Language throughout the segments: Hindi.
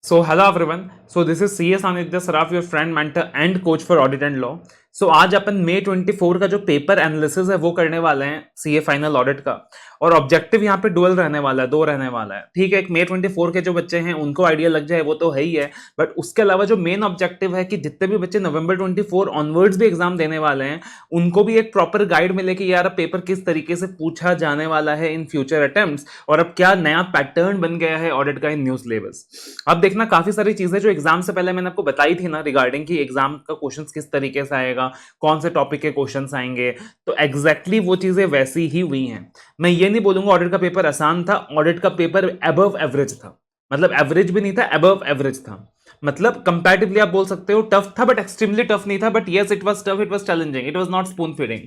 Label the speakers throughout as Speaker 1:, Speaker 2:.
Speaker 1: So hello everyone. So this is CS Anitya Saraf, your friend, mentor and coach for audit and law. So आज अपन May 24 का जो पेपर एनालिसिस है वो करने वाले हैं सीए फाइनल ऑडिट का। और ऑब्जेक्टिव यहाँ पे डुअल रहने वाला है, दो रहने वाला है। ठीक है, एक May 24 के जो बच्चे हैं उनको आइडिया लग जाए वो तो है ही है, बट उसके अलावा जो मेन ऑब्जेक्टिव है कि जितने भी बच्चे November 24 ऑनवर्ड्स भी एग्जाम देने वाले हैं उनको भी एक प्रॉपर गाइड मिले कि यार अब पेपर किस तरीके से पूछा जाने वाला है इन फ्यूचर अटेम्प्ट्स, और अब क्या नया पैटर्न बन गया है ऑडिट का इन न्यू सिलेबस। अब देखना काफी सारी चीजें जो एग्जाम से पहले मैंने आपको बताई थी ना रिगार्डिंग कि एग्जाम का क्वेश्चंस किस तरीके से आएगा, कौन से टॉपिक के क्वेश्चंस आएंगे, तो एग्जैक्टली वो चीजें वैसी ही हुई हैं। मैं ये नहीं बोलूंगा ऑडिट का पेपर आसान था, ऑडिट का पेपर अबव एवरेज था। मतलब एवरेज भी नहीं था, अबव एवरेज था। मतलब कंपैरेटिवली आप बोल सकते हो टफ था, बट एक्सट्रीमली टफ नहीं था। But yes, it was tough, it was challenging, it was not spoon feeding.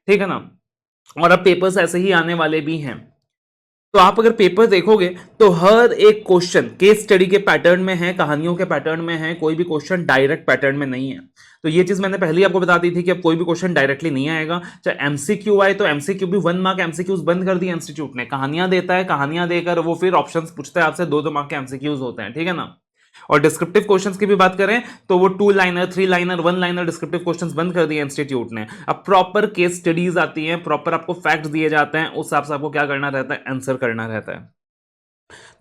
Speaker 1: ठीक है ना। और अब पेपर्स ऐसे ही आने वाले भी हैं। तो आप अगर पेपर देखोगे तो हर एक क्वेश्चन केस स्टडी के पैटर्न में है, कहानियों के पैटर्न में है, कोई भी क्वेश्चन डायरेक्ट पैटर्न में नहीं है। तो ये चीज मैंने पहले ही आपको बता दी थी कि अब कोई भी क्वेश्चन डायरेक्टली नहीं आएगा। चाहे एमसीक्यू आए तो एमसीक्यू भी 1 मार्क एमसीक्यूज बंद कर दिए इंस्टीट्यूट ने। कहानियां देता है, कहानियां देकर वो फिर ऑप्शंस पूछता है आपसे, 2-2 मार्क के एमसीक्यूज होते हैं। ठीक है ना। और डिस्क्रिप्टिव क्वेश्चंस की भी बात करें तो वो 2 liner, 3 liner, 1 liner descriptive questions बंद कर दिए इंस्टीट्यूट ने। अब प्रॉपर केस स्टडीज आती हैं, प्रॉपर आपको फैक्ट्स दिए जाते हैं, उस हिसाब से आपको क्या करना रहता है, आंसर करना रहता है।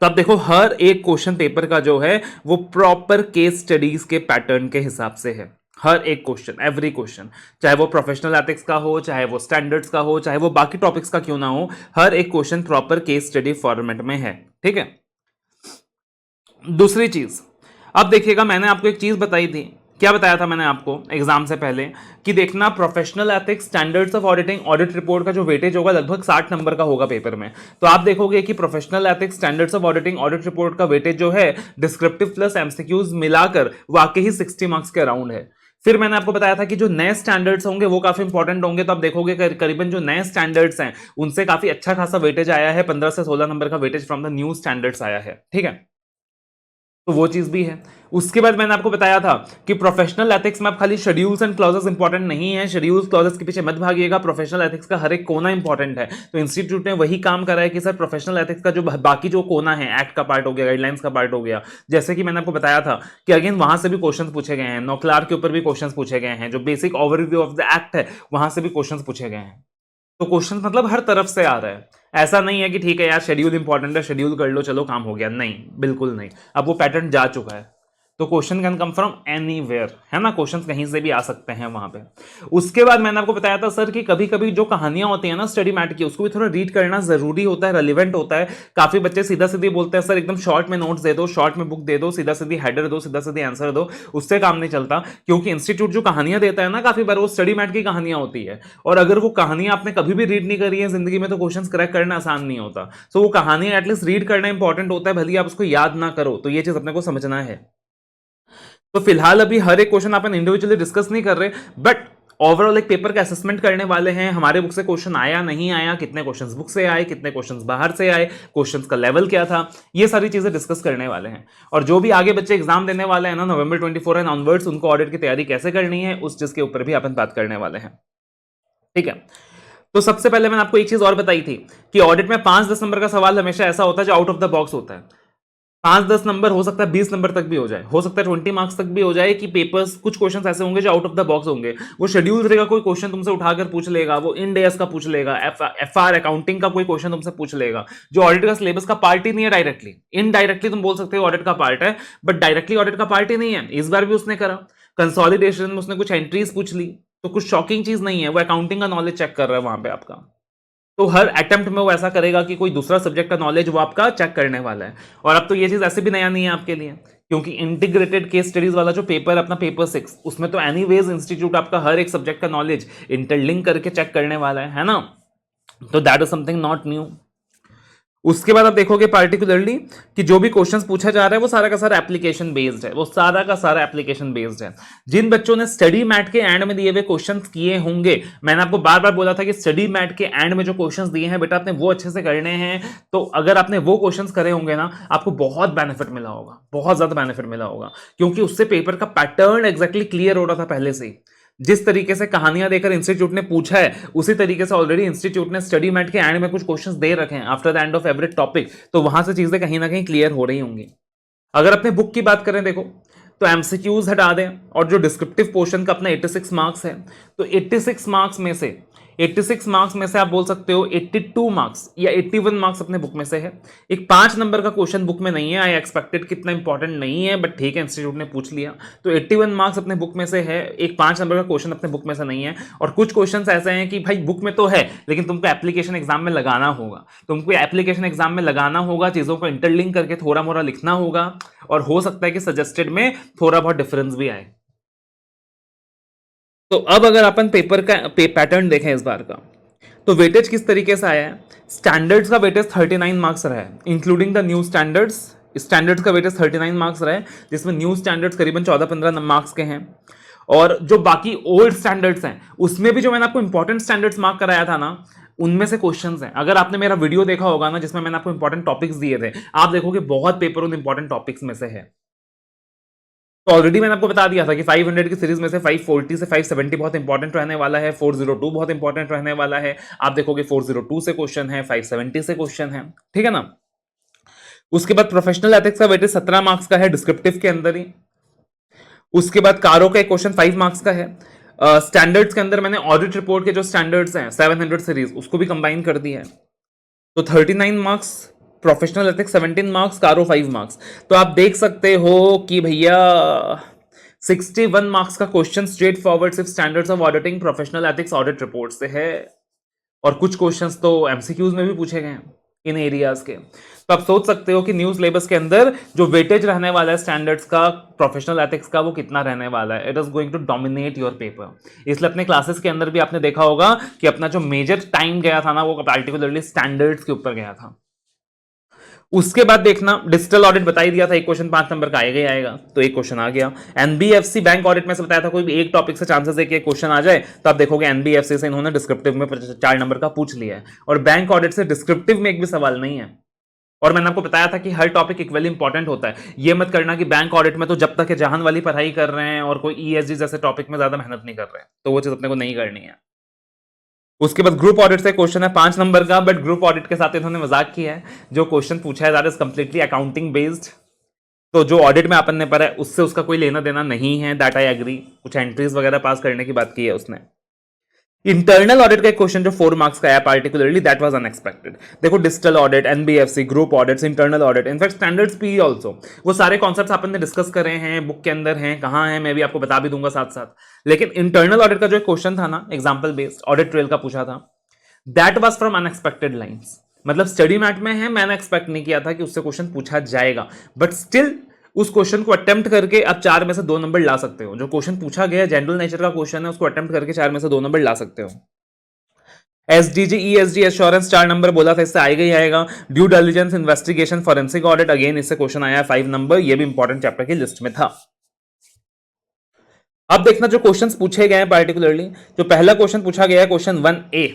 Speaker 1: तो आप देखो हर एक क्वेश्चन पेपर का जो है वो प्रॉपर केस स्टडीज के पैटर्न के हिसाब से है। हर एक क्वेश्चन, एवरी क्वेश्चन, चाहे वो प्रोफेशनल एथिक्स का हो, चाहे वो स्टैंडर्ड्स का हो, चाहे वो बाकी टॉपिक्स का क्यों ना हो, हर एक question proper case study format में है। ठीक है। दूसरी चीज, अब देखिएगा मैंने आपको एक चीज बताई थी। क्या बताया था मैंने आपको एग्जाम से पहले कि देखना professional ethics standards of auditing audit report का जो वेटेज होगा लगभग 60 नंबर का होगा पेपर में। तो आप देखोगे कि professional ethics standards of auditing audit report का वेटेज जो है डिस्क्रिप्टिव प्लस एमसीक्यूज मिलाकर वाकई ही 60 मार्क्स के अराउंड है। फिर मैंने आपको बताया था कि जो नए स्टैंडर्ड्स होंगे वो काफी इंपॉर्टेंट होंगे। तो आप देखोगे करीबन जो नए स्टैंडर्ड्स हैं उनसे काफी अच्छा खासा वेटेज आया है, 15 से 16 नंबर का weightage from the new standards आया है। ठीक है। तो वो चीज भी है। उसके बाद मैंने आपको बताया था कि प्रोफेशनल एथिक्स में अब खाली शेड्यूल्स एंड क्लॉजेस इंपॉर्टेंट नहीं है, शेड्यूल्स क्लॉजेस के पीछे मत भागिएगा, प्रोफेशनल एथिक्स का हर एक कोना इंपॉर्टेंट है। तो इंस्टीट्यूट ने वही काम करा है कि सर प्रोफेशनल एथिक्स का जो बाकी जो कोना है, एक्ट का पार्ट हो गया, गाइडलाइंस का पार्ट हो गया, जैसे कि मैंने आपको बताया था कि अगेन वहां से भी क्वेश्चन पूछे गए हैं, नौकलार के ऊपर भी क्वेश्चन पूछे गए हैं, जो basic overview of the act है वहां से भी क्वेश्चन पूछे गए हैं। तो क्वेश्चन मतलब हर तरफ से आ रहा है। ऐसा नहीं है कि ठीक है यार शेड्यूल इंपॉर्टेंट है, शेड्यूल कर लो चलो काम हो गया, नहीं, बिल्कुल नहीं। अब वो पैटर्न जा चुका है। तो question can come from anywhere, है ना, क्वेश्चंस कहीं से भी आ सकते हैं वहां पे। उसके बाद मैंने आपको बताया था सर कि कभी कभी जो कहानियां होती हैं ना स्टडी मैट की, उसको भी थोड़ा रीड करना जरूरी होता है, रेलिवेंट होता है। काफी बच्चे सीधा सीधी बोलते हैं सर एकदम शॉर्ट में नोट्स दे दो, शॉर्ट में बुक दे दो, सीधा सीधी हेडर दो, सीधा सीधी आंसर दो, उससे काम नहीं चलता। क्योंकि इंस्टीट्यूट जो कहानियां देता है ना काफी बार वो स्टडी मैट की कहानियां होती है, और अगर वो कहानियां आपने कभी भी रीड नहीं करी है जिंदगी में तो क्वेश्चन क्रैक करना आसान नहीं होता। सो वो कहानियां एटलीस्ट रीड करना इंपॉर्टेंट होता है, भले आप उसको याद ना करो। तो ये चीज अपने को समझना है। तो फिलहाल अभी हर एक क्वेश्चन अपन इंडिविजुअली डिस्कस नहीं कर रहे, बट ओवरऑल एक पेपर का असेसमेंट करने वाले हैं। हमारे बुक से क्वेश्चन आया नहीं आया, कितने क्वेश्चंस बुक से आए, कितने क्वेश्चंस बाहर से आए, क्वेश्चंस का लेवल क्या था, ये सारी चीजें डिस्कस करने वाले हैं। और जो भी आगे बच्चे एग्जाम देने वाले हैं ना November 24 एंड ऑनवर्ड्स, उनको ऑडिट की तैयारी कैसे करनी है उस चीज के ऊपर भी अपन बात करने वाले हैं। ठीक है। तो सबसे पहले मैंने आपको एक चीज और बताई थी कि ऑडिट में 5-10 नंबर का सवाल हमेशा ऐसा होता है जो आउट ऑफ द बॉक्स होता है। 5-10 नंबर हो सकता है, 20 नंबर तक भी हो जाए, हो सकता है 20 मार्क्स तक भी हो जाए कि पेपर्स कुछ क्वेश्चंस ऐसे होंगे जो आउट ऑफ द बॉक्स होंगे। वो शेड्यूल रहेगा, कोई क्वेश्चन तुमसे उठाकर पूछ लेगा, वो इंड एस का पूछ लेगा, एफआर अकाउंटिंग का कोई क्वेश्चन तुमसे पूछ लेगा, जो ऑडिट का सिलेबस का पार्ट ही नहीं है डायरेक्टली। इनडायरेक्टली तुम बोल सकते हो ऑडिट का पार्ट है, बट डायरेक्टली ऑडिट का पार्ट ही नहीं है। इस बार भी उसने करा, कंसोलिडेशन में उसने कुछ एंट्रीज पूछ ली, तो कुछ शॉकिंग चीज नहीं है, वो अकाउंटिंग का नॉलेज चेक कर रहा है वहां पे आपका। तो हर अटेम्प्ट में वो ऐसा करेगा कि कोई दूसरा सब्जेक्ट का नॉलेज वो आपका चेक करने वाला है। और अब तो ये चीज ऐसे भी नया नहीं है आपके लिए, क्योंकि इंटीग्रेटेड केस स्टडीज वाला जो पेपर अपना पेपर 6, उसमें तो एनीवेज इंस्टीट्यूट आपका हर एक सब्जेक्ट का नॉलेज इंटरलिंक करके चेक करने वाला है ना। तो that is something not new. उसके बाद आप देखोगे पार्टिकुलरली कि जो भी क्वेश्चंस पूछा जा रहा है वो सारा का सारा एप्लीकेशन बेस्ड है, वो सारा का सारा एप्लीकेशन बेस्ड है। जिन बच्चों ने स्टडी मैट के एंड में दिए हुए क्वेश्चंस किए होंगे, मैंने आपको बार बार बोला था कि स्टडी मैट के एंड में जो क्वेश्चंस दिए हैं बेटा आपने वो अच्छे से करने हैं। तो अगर आपने वो क्वेश्चंस करे होंगे ना, आपको बहुत बेनिफिट मिला होगा, बहुत ज्यादा बेनिफिट मिला होगा, क्योंकि उससे पेपर का पैटर्न एग्जैक्टली क्लियर हो रहा था पहले से ही। जिस तरीके से कहानियां देकर इंस्टीट्यूट ने पूछा है, उसी तरीके से ऑलरेडी इंस्टीट्यूट ने स्टडी मैट के एंड में कुछ क्वेश्चंस दे रखे हैं after the end of every topic. तो वहां से चीजें कहीं ना कहीं क्लियर हो रही होंगी। अगर अपने बुक की बात करें देखो, तो एमसीक्यूज हटा दें और जो डिस्क्रिप्टिव पोर्शन का अपना 86 मार्क्स है, तो 86 मार्क्स में से आप बोल सकते हो 82 मार्क्स या 81 मार्क्स अपने बुक में से है। एक 5 नंबर का क्वेश्चन बुक में नहीं है, आई एक्सपेक्टेड कितना इंपॉर्टेंट नहीं है, बट ठीक है इंस्टीट्यूट ने पूछ लिया, तो 81 मार्क्स अपने बुक में से है। एक 5 नंबर का क्वेश्चन अपने बुक में से नहीं है। और कुछ क्वेश्चन ऐसे हैं कि भाई बुक में तो है लेकिन तुमको एप्लीकेशन एग्जाम में लगाना होगा, तुमको एप्लीकेशन एग्जाम में लगाना होगा, चीजों को इंटरलिंक करके थोड़ा मोड़ा लिखना होगा, और हो सकता है कि सजेस्टेड में थोड़ा बहुत डिफरेंस भी आए। तो अब अगर अपन पेपर का पैटर्न देखें इस बार का, तो वेटेज किस तरीके से आया है। स्टैंडर्ड्स का वेटेज 39 मार्क्स रहा है, including the new standards. Standards का वेटेज 39 मार्क्स रहा है, जिसमें न्यू स्टैंडर्ड्स करीबन 14-15 मार्क्स के हैं। और जो बाकी ओल्ड स्टैंडर्ड्स हैं उसमें भी जो मैंने आपको इंपॉर्टेंट स्टैंडर्ड्स मार्क कराया था ना, उनमें से क्वेश्चंस हैं। अगर आपने मेरा वीडियो देखा होगा ना जिसमें मैंने आपको इंपॉर्टेंट टॉपिक्स दिए थे, आप देखोगे बहुत पेपर उन इंपॉर्टेंट टॉपिक्स में से है। तो ऑलरेडी मैंने आपको बता दिया था कि 500 की सीरीज में से 540 से 570 बहुत इंपॉर्टेंट रहने वाला है, 402 बहुत इंपॉर्टेंट रहने वाला है। आप देखोगे 402 से क्वेश्चन है, 570 से क्वेश्चन है, ठीक है ना। उसके बाद प्रोफेशनल एथिक्स का वेटेज 17 मार्क्स का है डिस्क्रिप्टिव के अंदर ही। उसके बाद कारो का एक क्वेश्चन 5 मार्क्स का है। स्टैंडर्ड्स के अंदर मैंने ऑडिट रिपोर्ट के जो स्टैंडर्ड्स हैं 700 सीरीज उसको भी कंबाइन कर दिया है, तो 39 मार्क्स। प्रोफेशनल एथिक्स 17 मार्क्स, कारो 5 मार्क्स। तो आप देख सकते हो कि भैया 61 मार्क्स का क्वेश्चन स्ट्रेट फॉरवर्ड सिर्फ standards of auditing, professional ethics, audit report से है। और कुछ क्वेश्चंस तो एमसीक्यूज में भी पूछे गए हैं इन एरियाज के। तो आप सोच सकते हो कि न्यू सिलेबस के अंदर जो वेटेज रहने वाला है स्टैंडर्ड्स का, प्रोफेशनल एथिक्स का, वो कितना रहने वाला है। It is going to dominate your paper. इसलिए अपने क्लासेस के अंदर भी आपने देखा होगा कि अपना जो मेजर टाइम गया था ना, वो पार्टिकुलरली स्टैंडर्ड्स के ऊपर गया था। उसके बाद देखना डिजिटल ऑडिट बता ही दिया था, एक क्वेश्चन 5 नंबर का आएगा ही आएगा, तो एक क्वेश्चन आ गया। एनबीएफसी बैंक ऑडिट में से बताया था कोई भी एक टॉपिक से चांसेस है कि एक क्वेश्चन आ जाए, तो आप देखोगे एनबीएफसी से इन्होंने डिस्क्रिप्टिव में 4 नंबर का पूछ लिया है। और बैंक ऑडिट से डिस्क्रिप्टिव में एक भी सवाल नहीं है। और मैंने आपको बताया था कि हर टॉपिक इक्वली इंपॉर्टेंट होता है। ये मत करना कि बैंक ऑडिट में तो जब तक जहान वाली पढ़ाई कर रहे हैं और कोई ईएसजी जैसे टॉपिक में ज्यादा मेहनत नहीं कर रहे हैं, तो वो चीज अपने को नहीं करनी है। उसके बाद ग्रुप ऑडिट से क्वेश्चन है 5 नंबर का, बट ग्रुप ऑडिट के साथ इन्होंने मजाक किया है। जो क्वेश्चन पूछा है that is completely accounting based, तो जो ऑडिट में अपन ने पढ़ा है उससे उसका कोई लेना देना नहीं है, दैट आई एग्री। कुछ एंट्रीज वगैरह पास करने की बात की है उसने। इंटरनल ऑडिट का एक क्वेश्चन जो 4 मार्क्स का है पार्टिकुलरली, दैट वाज अनएक्सपेक्टेड। देखो digital audit, NBFC, group audits, internal audit, in fact standards P also, वो सारे कॉन्सेप्ट्स अपन ने डिस्कस करे हैं, बुक के अंदर हैं, कहाँ हैं मैं भी आपको बता भी दूंगा साथ साथ। लेकिन इंटरनल ऑडिट का जो क्वेश्चन था ना, एग्जाम्पल बेस्ड ऑडिट ट्रेल का पूछा था, that was from unexpected lines. मतलब स्टडी मैट में है, मैंने एक्सपेक्ट नहीं किया था कि उससे क्वेश्चन पूछा जाएगा, बट स्टिल उस क्वेश्चन को अटेम्प्ट करके आप 4 में से 2 नंबर ला सकते हो। जो क्वेश्चन पूछा गया जनरल नेचर का क्वेश्चन है, उसको अटेम्प्ट करके 4 में से 2 नंबर ला सकते हो। एसडीजी ईएसडी एश्योरेंस 4 नंबर बोला था, इससे आएगा ही आएगा। Due diligence, investigation, forensic audit, again इससे क्वेश्चन आया 5 नंबर, ये भी इंपॉर्टेंट चैप्टर की लिस्ट में था। अब देखना जो क्वेश्चंस पूछे गए हैं पार्टिकुलरली, जो पहला क्वेश्चन पूछा गया है क्वेश्चन 1A,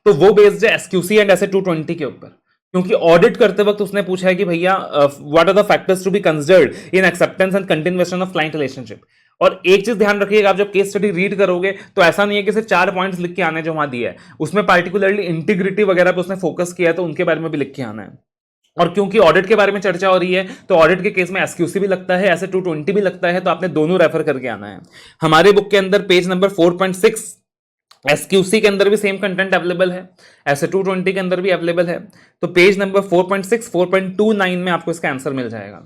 Speaker 1: तो वो बेस्ड है एसक्यूसी एंड एसए 220 के ऊपर। क्योंकि ऑडिट करते वक्त उसने पूछा है कि भैया what are the factors to be considered in acceptance and continuation of client relationship. और एक चीज ध्यान रखिएगा, आप जब केस स्टडी रीड करोगे तो ऐसा नहीं है कि सिर्फ 4 पॉइंट्स लिख के आने जो वहां दिया है, उसमें पार्टिकुलरली इंटीग्रिटी वगैरह पे उसने फोकस किया है, तो उनके बारे में भी लिख के आना है। और क्योंकि ऑडिट के बारे में चर्चा हो रही है, तो ऑडिट के केस में एसक्यूसी भी लगता है, ऐसे 220 भी लगता है, तो आपने दोनों रेफर करके आना है। हमारे बुक के अंदर पेज नंबर 4.6 एसक्यूसी के अंदर भी सेम कंटेंट अवेलेबल है, ऐसे 220 के अंदर भी अवेलेबल है। तो पेज नंबर 4.6 4.29 में आपको इसका आंसर मिल जाएगा।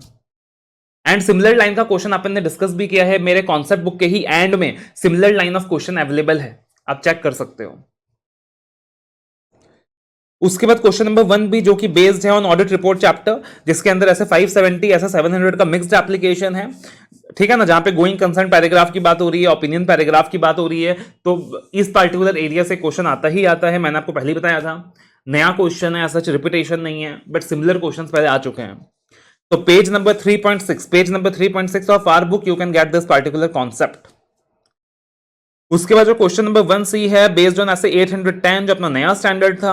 Speaker 1: एंड सिमिलर लाइन का क्वेश्चन अपन ने डिस्कस भी किया है, मेरे कॉन्सेप्ट बुक के ही एंड में similar line of question available है, आप चेक कर सकते हो। उसके बाद क्वेश्चन नंबर 1B जो कि बेस्ड है ऑन ऑडिट रिपोर्ट चैप्टर, जिसके अंदर ऐसे 570 ऐसे 700 का मिक्स्ड एप्लीकेशन है, ठीक है ना, जहां पे गोइंग कंसर्न पैराग्राफ की बात हो रही है, ओपिनियन पैराग्राफ की बात हो रही है। तो इस पार्टिकुलर एरिया से क्वेश्चन आता ही आता है, मैंने आपको पहले ही बताया था। नया क्वेश्चन है, सच रिपीटेशन नहीं है, बट सिमिलर क्वेश्चंस पहले आ चुके हैं। तो page number 3.6 of our book you can get this particular concept. उसके बाद जो क्वेश्चन नंबर 1C है बेस्ड ऑन ऐसे 810 जो अपना नया स्टैंडर्ड था,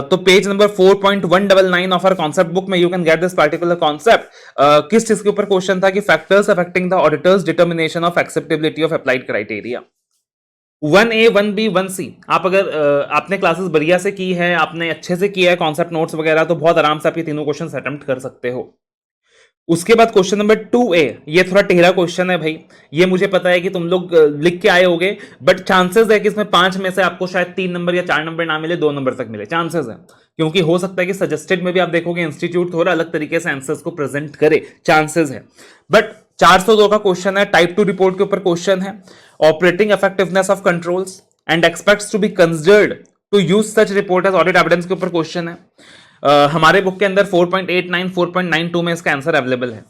Speaker 1: तो page number 4.199 of our concept book में you can get this particular concept. किस चीज के ऊपर क्वेश्चन था कि factors affecting the auditor's determination of acceptability of applied criteria. 1A 1B 1C, आप अगर आपने क्लासेस बढ़िया से की है, आपने अच्छे से किया है कॉन्सेप्ट नोट्स वगैरह, तो बहुत आराम से आप ये तीनों क्वेश्चन अटेम्प्ट कर सकते हो। उसके बाद क्वेश्चन नंबर 2A, ये थोड़ा टेढ़ा क्वेश्चन है भाई, ये मुझे पता है कि तुम लोग लिख के आए होगे, बट चांसेस है कि इसमें 5 में से आपको शायद 3 नंबर या 4 नंबर ना मिले, 2 नंबर तक मिले, चांसेस है, क्योंकि हो सकता है कि सजेस्टेड में भी आप देखोगे इंस्टीट्यूट थोड़ा अलग तरीके से आंसर्स को प्रेजेंट करे, चांसेस है। बट 402 का क्वेश्चन है, टाइप 2 रिपोर्ट के ऊपर क्वेश्चन है, operating effectiveness of controls and expects to be considered to use such report as audit evidence के ऊपर क्वेश्चन है। हमारे बुक के अंदर 4.89 4.92 में इसका आंसर अवेलेबल है,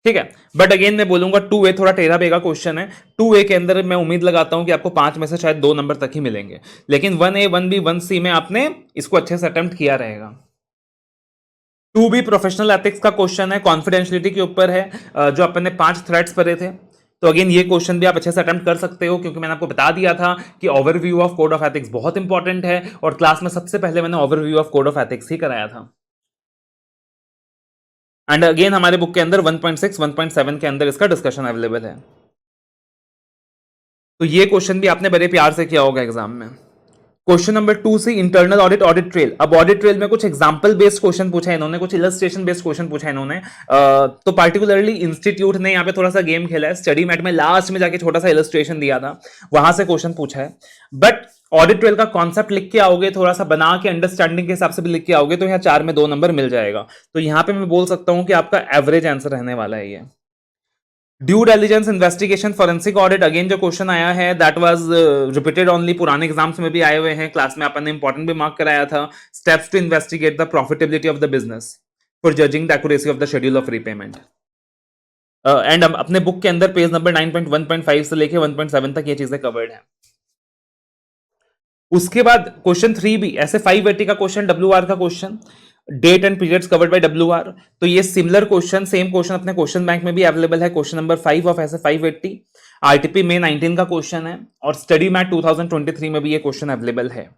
Speaker 1: ठीक है। बट अगेन मैं बोलूंगा 2A थोड़ा टेढ़ा बेगा क्वेश्चन है, 2A के अंदर मैं उम्मीद लगाता हूं कि आपको 5 में से शायद 2 नंबर तक ही मिलेंगे, लेकिन 1A 1B 1C में आपने इसको अच्छे से अटेम्प्ट किया रहेगा। 2B प्रोफेशनल एथिक्स का क्वेश्चन है, कॉन्फिडेंशियलिटी के ऊपर है, जो अपन ने 5 थ्रेड्स पढ़े थे, तो अगेन ये क्वेश्चन भी आप अच्छे से अटेम्प्ट कर सकते हो, क्योंकि मैंने आपको बता दिया था कि overview of code of ethics बहुत इंपॉर्टेंट है, और क्लास में सबसे पहले मैंने overview of code of ethics ही कराया था। एंड अगेन हमारे बुक के अंदर 1.6 1.7 के अंदर इसका डिस्कशन अवेलेबल है। तो ये क्वेश्चन भी आपने बड़े प्यार से किया होगा एग्जाम में। Question number 2C, internal audit, audit trail. अब ऑडिट ट्रेल में कुछ एग्जांपल बेस्ड क्वेश्चन पूछा है इन्होंने, कुछ इलस्ट्रेशन बेस्ड क्वेश्चन पूछा है इन्होंने, तो पार्टिकुलरली इंस्टीट्यूट ने यहाँ पे थोड़ा सा गेम खेला है, स्टडी मैट में लास्ट में जाके छोटा सा इलस्ट्रेशन दिया था, वहां से क्वेश्चन पूछा है। बट ऑडिट ट्रेल का कॉन्सेप्ट लिख के आओगे, थोड़ा सा बना के अंडरस्टैंडिंग के हिसाब से भी लिख के आओगे, तो यहाँ 4 में 2 नंबर मिल जाएगा। तो यहाँ पे मैं बोल सकता हूँ कि आपका एवरेज आंसर रहने वाला है ये। Due diligence investigation forensic audit, again जो क्वेश्चन आया है दैट वाज रिपीटेड ओनली, पुराने एग्जाम्स में भी आए हुए हैं, क्लास में अपन ने इंपॉर्टेंट भी मार्क कराया था। Steps to investigate the profitability of the business for judging the accuracy of the schedule of repayment. And अपने बुक के अंदर पेज नंबर 9.1.5 से लेके 1.7 तक ये चीजें कवर्ड है। उसके बाद क्वेश्चन 3B, ऐसे 580 का क्वेश्चन, WR का question, date and periods covered by WR। तो ये सिमिलर क्वेश्चन, सेम क्वेश्चन अपने क्वेश्चन बैंक में भी अवेलेबल है, क्वेश्चन नंबर 5 ऑफ ऐसे 580। आरटीपी में 19 का क्वेश्चन है, और स्टडी मैट 2023 में भी ये क्वेश्चन अवेलेबल है।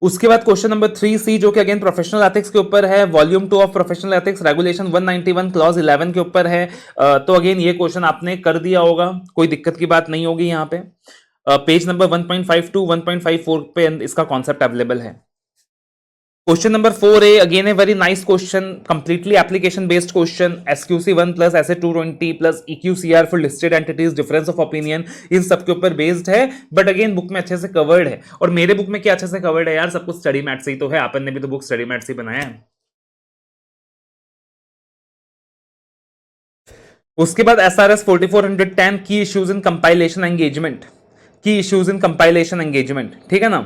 Speaker 1: उसके बाद क्वेश्चन नंबर 3C, जो कि अगेन प्रोफेशनल एथिक्स के ऊपर है, volume 2 of professional ethics, regulation 191 clause 11 के ऊपर है। तो अगेन ये क्वेश्चन आपने कर दिया होगा, कोई दिक्कत की बात नहीं होगी यहाँ पे। पेज नंबर 1.52 1.54 पे इसका कॉन्सेप्ट अवेलेबल है। Question number 4A, again a very nice question, completely application based question, SQC1 plus SA220 plus EQCR for listed entities, difference of opinion, इन सब के ऊपर बेस्ड है, बट अगेन बुक में अच्छे से कवर्ड है। और मेरे बुक में क्या अच्छे से कवर्ड है यार, सब कुछ स्टडी मैट से ही तो है, आपन ने भी तो बुक स्टडी मैट से ही बनाया है। उसके बाद SRS 4410, की इश्यूज इन कंपाइलेशन एंगेजमेंट, की इश्यूज इन कंपाइलेशन एंगेजमेंट, ठीक है ना।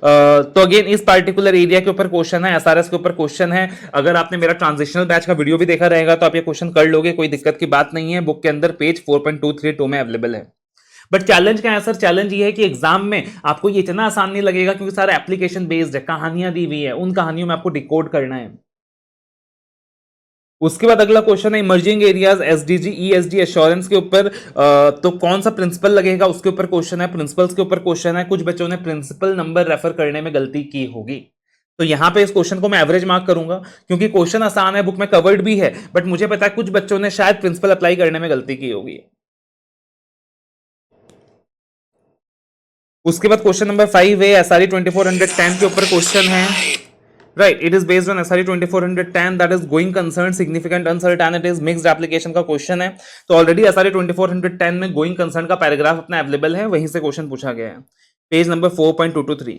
Speaker 1: तो अगेन इस पार्टिकुलर एरिया के ऊपर क्वेश्चन है, एसआरएस के ऊपर क्वेश्चन है। अगर आपने मेरा ट्रांजिशनल बैच का वीडियो भी देखा रहेगा तो आप ये क्वेश्चन कर लोगे, कोई दिक्कत की बात नहीं है। बुक के अंदर पेज 4.232 में अवेलेबल है। बट चैलेंज क्या है सर? चैलेंज ये है कि एग्जाम में आपको ये इतना आसान नहीं लगेगा, क्योंकि सारा एप्लीकेशन बेस्ड है, कहानियां दी हुई है, उन कहानियों में आपको डिकोड करना है। उसके बाद अगला क्वेश्चन है emerging areas, SDG ESD assurance के ऊपर। तो कौन सा प्रिंसिपल लगेगा उसके ऊपर क्वेश्चन है, प्रिंसिपल्स के ऊपर क्वेश्चन है। कुछ बच्चों ने प्रिंसिपल नंबर रेफर करने में गलती की होगी, तो यहां पे इस क्वेश्चन को मैं एवरेज मार्क करूंगा, क्योंकि क्वेश्चन आसान है, बुक में कवर्ड भी है, बट मुझे पता है कुछ बच्चों ने शायद प्रिंसिपल अप्लाई करने में गलती की होगी। उसके बाद क्वेश्चन नंबर 5 है एसआरई 2410 के ऊपर क्वेश्चन है। Right, it is based on SRE 2410, that is going concern significant uncertainties mixed application का क्वेश्चन है। तो ऑलरेडी SRE 2410 में गोइंग कंसर्न का पैराग्राफ अपना अवेलेबल है, वहीं से क्वेश्चन पूछा गया है, page number 4.223।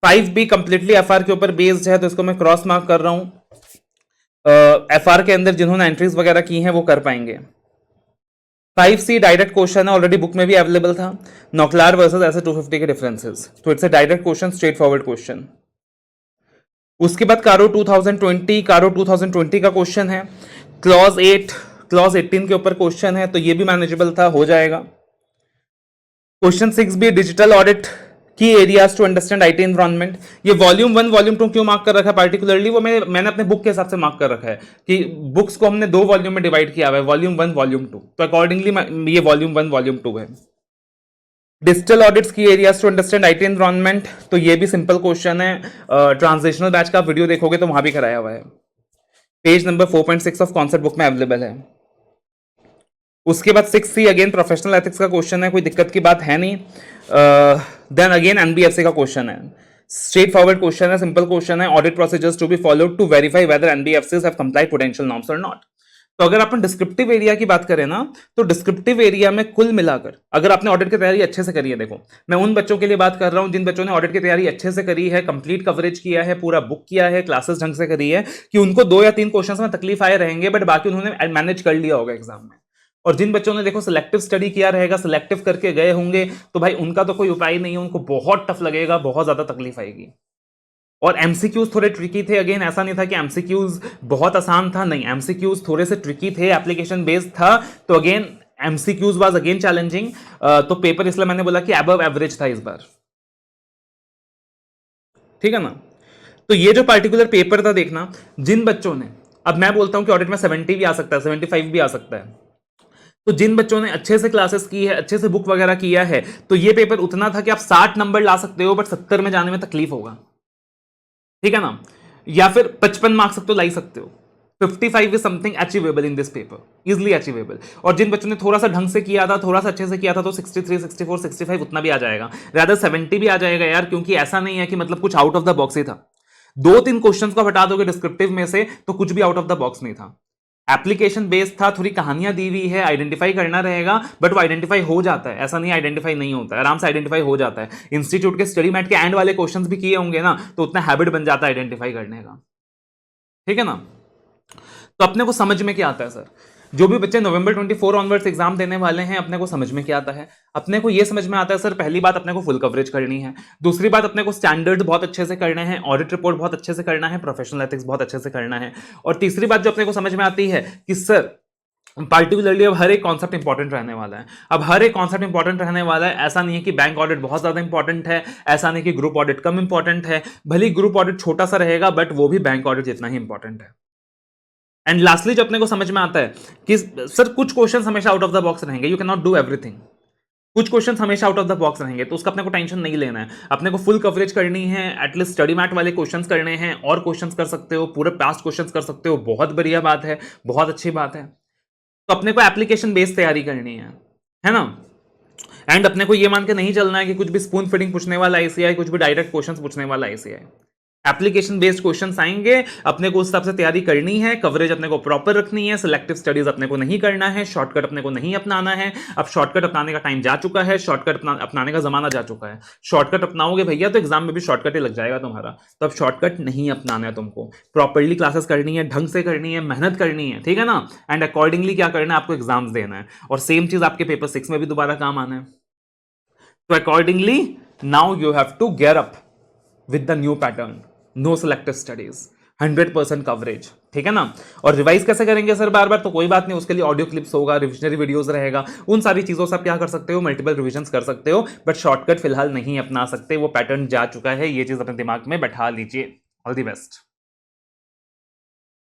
Speaker 1: 5B completely FR के ऊपर बेस्ड है, तो इसको मैं क्रॉस मार्क कर रहा हूं। एफआर के अंदर जिन्होंने एंट्रीज वगैरह की हैं वो कर पाएंगे। 5C डायरेक्ट क्वेश्चन है, ऑलरेडी बुक में भी अवेलेबल था, नोक्लार वर्सेस ऐसे 250 के डिफरेंसेस। तो it's a direct question, straight forward question. उसके बाद कारो 2020 का क्वेश्चन है, क्लॉज 8 क्लॉज 18 के ऊपर क्वेश्चन है, तो ये भी मैनेजेबल था, हो जाएगा। क्वेश्चन 6B डिजिटल ऑडिट की areas to understand IT environment. ये वॉल्यूम 1 वॉल्यूम 2 क्यों मार्क कर रखा है पार्टिकुलरली, वो मैंने अपने बुक के हिसाब से मार्क कर रखा है कि बुक्स को हमने 2 वॉल्यूम में डिवाइड किया हुआ है, वॉल्यूम 1 वॉल्यूम 2, तो अकॉर्डिंगली ये वॉल्यूम 1 वॉल्यूम 2 है। डिजिटल ऑडिट्स की areas to understand IT environment, तो ये भी सिंपल क्वेश्चन है, ट्रांजिशनल बैच का वीडियो देखोगे तो वहां भी कराया हुआ है, page number 4.6 of concept book में अवेलेबल है। उसके बाद 6C अगेन प्रोफेशनल एथिक्स का क्वेश्चन है, कोई दिक्कत की बात है नहीं। देन अगेन एनबीएफसी का क्वेश्चन है, स्ट्रेट फॉरवर्ड क्वेश्चन है, सिंपल क्वेश्चन है, audit procedures to be followed to verify whether NBFCs have complied potential norms और नॉट। तो अगर अपन डिस्क्रिप्टिव एरिया की बात करें ना, तो डिस्क्रिप्टिव एरिया में कुल मिलाकर अगर आपने ऑडिट की तैयारी अच्छे से करी है, देखो मैं उन बच्चों के लिए बात कर रहा हूं जिन बच्चों ने ऑडिट की तैयारी अच्छे से करी है, कंप्लीट कवरेज किया है, पूरा बुक किया है, क्लासेस ढंग से करी है, कि उनको 2 या 3 क्वेश्चंस में तकलीफ आए रहेंगे, बट बाकी उन्होंने मैनेज कर लिया होगा एग्जाम में। और जिन बच्चों ने देखो सिलेक्टिव स्टडी किया रहेगा, सिलेक्टिव करके गए होंगे, तो भाई उनका तो कोई उपाय नहीं है, उनको बहुत टफ लगेगा, बहुत ज्यादा तकलीफ आएगी। और एमसीक्यूज थोड़े ट्रिकी थे, अगेन ऐसा नहीं था कि एमसीक्यूज बहुत आसान था, नहीं, एमसीक्यूज थोड़े से ट्रिकी थे, एप्लीकेशन बेस्ड था, तो again MCQs was again challenging. तो पेपर इसलिए मैंने बोला कि अबव एवरेज था इस बार, ठीक है ना। तो ये जो पार्टिकुलर पेपर था, देखना जिन बच्चों ने, अब मैं बोलता हूं कि ऑडिट में 70 भी आ सकता है, 75 भी आ सकता है, तो जिन बच्चों ने अच्छे से क्लासेस की है, अच्छे से बुक वगैरह किया है, तो ये पेपर उतना था कि आप 60 नंबर ला सकते हो, बट 70 में जाने में तकलीफ होगा, ठीक है ना। या फिर 55 मार्क्स तक तो ला ही सकते हो। 55 is something achievable in this paper, easily achievable. और जिन बच्चों ने थोड़ा सा ढंग से किया था, थोड़ा सा अच्छे से किया था, तो 63, 64, 65 उतना भी आ जाएगा, रादर 70 भी आ जाएगा यार, क्योंकि ऐसा नहीं है कि मतलब कुछ आउट ऑफ द बॉक्स ही था। 2-3 क्वेश्चंस को हटा दोगे डिस्क्रिप्टिव में से तो कुछ भी आउट ऑफ द बॉक्स नहीं था। एप्लीकेशन बेस्ड था, थोड़ी कहानियां दी हुई है, आइडेंटिफाई करना रहेगा, बट वो आइडेंटिफाई हो जाता है, ऐसा नहीं आइडेंटिफाई नहीं होता है, आराम से आइडेंटिफाई हो जाता है। इंस्टीट्यूट के स्टडी मैट के एंड वाले क्वेश्चंस भी किए होंगे ना, तो उतना हैबिट बन जाता है आइडेंटिफाई करने का, ठीक है ना। तो अपने को समझ में क्या आता है सर, जो भी बच्चे नवंबर 24 ऑनवर्ड्स एग्जाम देने वाले हैं, अपने को समझ में क्या आता है, अपने को यह समझ में आता है सर, पहली बात अपने को फुल कवरेज करनी है, दूसरी बात अपने को स्टैंडर्ड बहुत अच्छे से करने हैं, ऑडिट रिपोर्ट बहुत अच्छे से करना है, प्रोफेशनल एथिक्स बहुत अच्छे से करना है, और तीसरी बात जो अपने को समझ में आती है कि सर पार्टिकुलरली अब हर एक कॉन्सेप्ट इंपॉर्टेंट रहने वाला है। अब हर एक कॉन्सेप्ट इंपॉर्टेंट रहने वाला है, ऐसा नहीं है कि बैंक ऑडिट बहुत ज्यादा इंपॉर्टेंट है, ऐसा नहीं कि ग्रुप ऑडिट कम इंपॉर्टेंट है, भले ग्रुप ऑडिट छोटा सा रहेगा, बट वो भी बैंक ऑडिट जितना ही इंपॉर्टेंट है। एंड लास्टली जो अपने को समझ में आता है कि सर कुछ क्वेश्चन हमेशा आउट ऑफ द बॉक्स रहेंगे, you can not do everything, कुछ क्वेश्चन हमेशा आउट ऑफ द बॉक्स रहेंगे, तो उसका अपने को टेंशन नहीं लेना है, अपने को फुल कवरेज करनी है, एटलीस्ट स्टडी मैट वाले क्वेश्चंस करने हैं, और क्वेश्चंस कर सकते हो, पूरे पास्ट क्वेश्चंस कर सकते हो, बहुत बढ़िया बात है, बहुत अच्छी बात है। तो अपने को एप्लीकेशन बेस्ड तैयारी करनी है ना। एंड अपने को ये मान के नहीं चलना है कि कुछ भी स्पून फीडिंग पूछने वाला आईसीआई, कुछ भी डायरेक्ट क्वेश्चंस पूछने वाला आईसीआई। एप्लीकेशन बेस्ड क्वेश्चंस आएंगे, अपने को उस हिसाब से तैयारी करनी है, कवरेज अपने को प्रॉपर रखनी है, सिलेक्टिव स्टडीज अपने को नहीं करना है, शॉर्टकट अपने को नहीं अपनाना है। अब शॉर्टकट अपनाने का टाइम जा चुका है, शॉर्टकट अपनाने का जमाना जा चुका है। शॉर्टकट अपनाओगे भैया तो एग्जाम में भी शॉर्टकट ही लग जाएगा तुम्हारा, तो अब शॉर्टकट नहीं अपनाना है तुमको, प्रॉपरली क्लासेस करनी है, ढंग से करनी है, मेहनत करनी है, ठीक है ना। एंड अकॉर्डिंगली क्या करना है, आपको एग्जाम्स देना है, और सेम चीज आपके पेपर 6 में भी दोबारा काम आना है। तो accordingly now you have to gear up with the new pattern, no selective studies, 100% coverage, ठीक है ना। और रिवाइज कैसे करेंगे सर बार बार, तो कोई बात नहीं, उसके लिए ऑडियो क्लिप्स होगा, रिविजनरी वीडियोस रहेगा, उन सारी चीजों से आप क्या कर सकते हो, मल्टीपल रिविजन्स कर सकते हो, बट शॉर्टकट फिलहाल नहीं अपना सकते, वो पैटर्न जा चुका है, ये चीज अपने दिमाग में बैठा लीजिए। All the best.